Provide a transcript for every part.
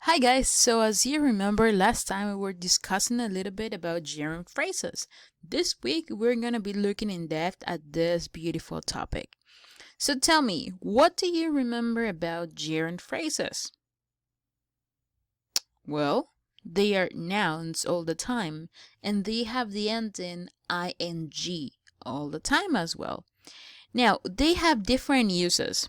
Hi guys, so as you remember last time we were discussing a little bit about gerund phrases. This week we're going to be looking in depth at this beautiful topic. So tell me, what do you remember about gerund phrases? Well, they are nouns all the time and they have the ending ing all the time as well. Now, they have different uses.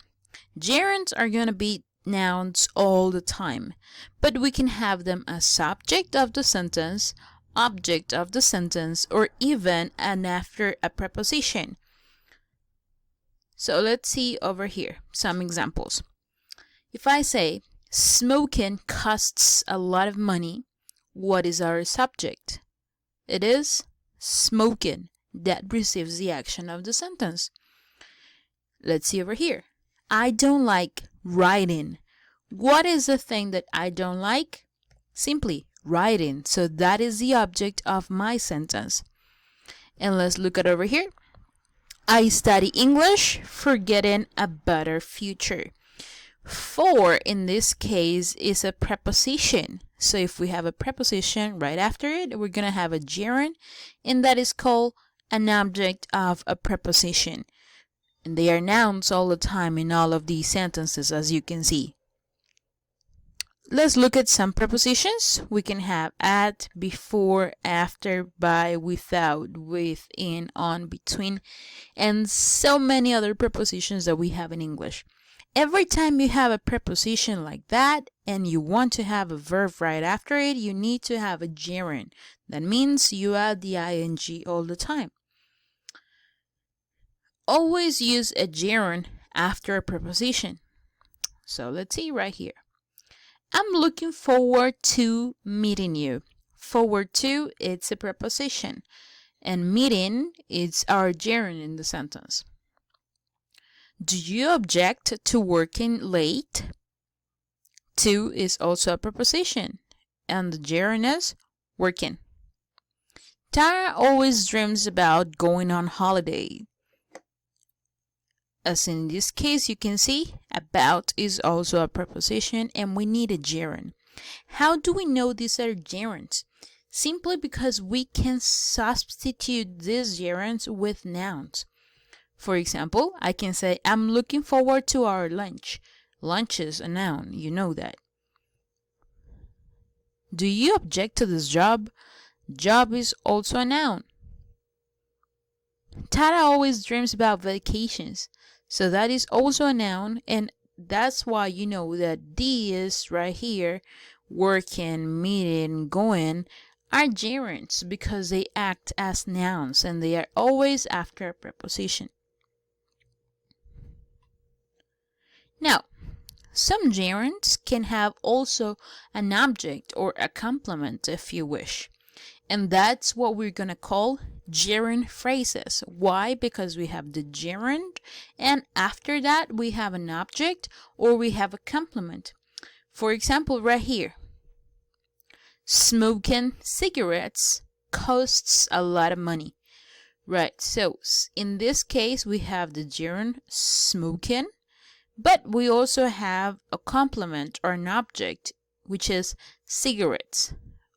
Gerunds are going to be nouns all the time, but we can have them as subject of the sentence, object of the sentence, or even an after a preposition. So let's see over here some examples. If I say, smoking costs a lot of money, what is our subject? It is smoking. That receives the action of the sentence. Let's see over here. I don't like writing. What is the thing that I don't like? Simply writing. So that is the object of my sentence. And let's look at over here. I study English for getting a better future. For in this case is a preposition. So if we have a preposition right after it, we're going to have a gerund, and that is called an object of a preposition. And they are nouns all the time in all of these sentences, as you can see. Let's look at some prepositions. We can have at, before, after, by, without, with, in, on, between, and so many other prepositions that we have in English. Every time you have a preposition like that and you want to have a verb right after it, you need to have a gerund. That means you add the ing all the time. Always use a gerund after a preposition. So let's see right here. I'm looking forward to meeting you. Forward to, it's a preposition. And meeting, it's our gerund in the sentence. Do you object to working late? To is also a preposition. And the gerund is working. Tara always dreams about going on holiday. As in this case, you can see about is also a preposition and we need a gerund. How do we know these are gerunds? Simply because we can substitute these gerunds with nouns. For example, I can say, I'm looking forward to our lunch. Lunch is a noun, you know that. Do you object to this job? Job is also a noun. Tara always dreams about vacations. So that is also a noun, and that's why you know that these right here, working, meeting, going, are gerunds because they act as nouns and they are always after a preposition. Now, some gerunds can have also an object or a complement if you wish. And that's what we're going to call gerund phrases. Why? Because we have the gerund and after that we have an object or we have a complement. For example, right here, smoking cigarettes costs a lot of money. Right, so in this case we have the gerund smoking, but we also have a complement or an object which is cigarettes.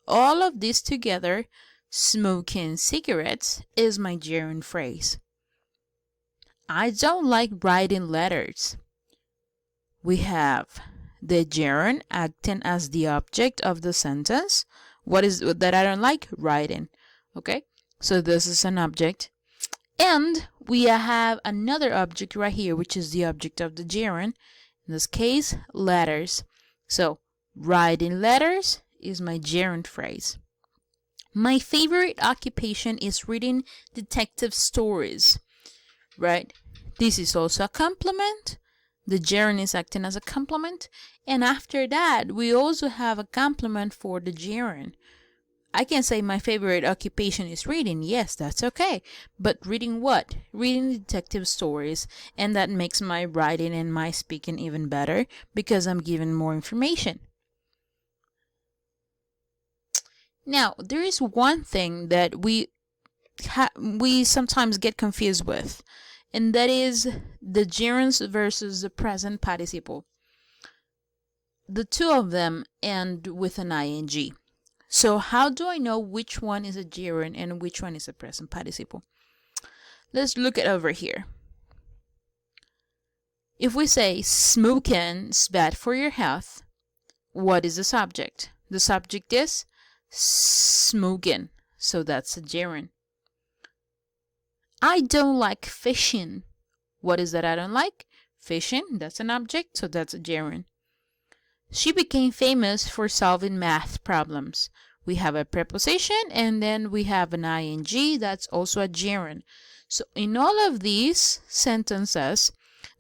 All of this together, smoking cigarettes, is my gerund phrase. I don't like writing letters. We have the gerund acting as the object of the sentence. What is that I don't like? Writing. Okay, so this is an object. And we have another object right here, which is the object of the gerund. In this case, letters. So, writing letters is my gerund phrase. My favorite occupation is reading detective stories. Right? This is also a complement. The gerund is acting as a complement. And after that, we also have a complement for the gerund. I can say my favorite occupation is reading. Yes, that's okay. But reading what? Reading detective stories. And that makes my writing and my speaking even better because I'm given more information. Now, there is one thing that we sometimes get confused with, and that is the gerunds versus the present participle. the two of them end with an ing. So how do I know which one is a gerund and which one is a present participle? Let's look at over here. If we say smoking is bad for your health, what is the subject? The subject is smoking, so that's a gerund. I don't like fishing. What is that I don't like? Fishing, that's an object, so that's a gerund. She became famous for solving math problems. We have a preposition and then we have an ing, that's also a gerund. So in all of these sentences,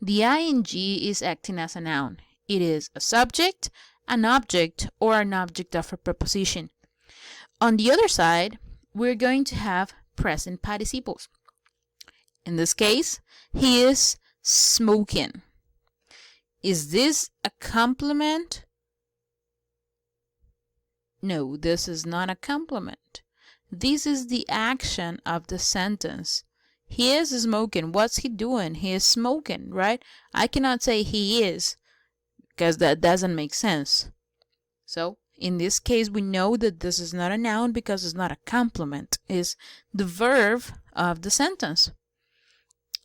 the ing is acting as a noun. It is a subject, an object, or an object of a preposition. On the other side, we're going to have present participles. In this case, he is smoking. Is this a complement? No, this is not a complement. This is the action of the sentence. He is smoking. What's he doing? He is smoking, right? I cannot say he is because that doesn't make sense. So in this case, we know that this is not a noun because it's not a complement. It's the verb of the sentence.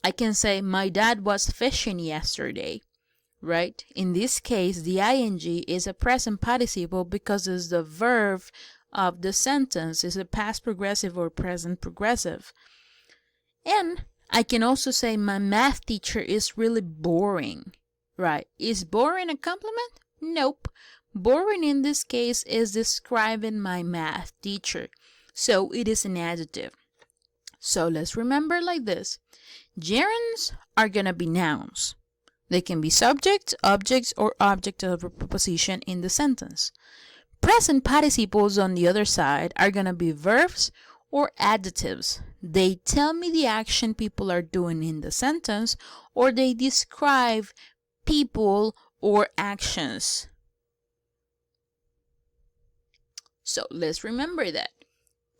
I can say my dad was fishing yesterday, right? In this case, the ing is a present participle because it's the verb of the sentence. It's a past progressive or present progressive. And I can also say my math teacher is really boring, right? Is boring a compliment? Nope. Boring in this case is describing my math teacher. So it is an adjective. So let's remember like this. Gerunds are going to be nouns. They can be subjects, objects, or object of a preposition in the sentence. Present participles on the other side are going to be verbs or adjectives. They tell me the action people are doing in the sentence, or they describe people or actions. So let's remember that.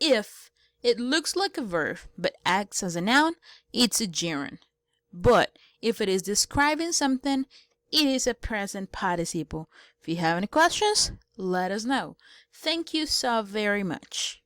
If it looks like a verb but acts as a noun, it's a gerund. But if it is describing something, it is a present participle. If you have any questions, let us know. Thank you so very much.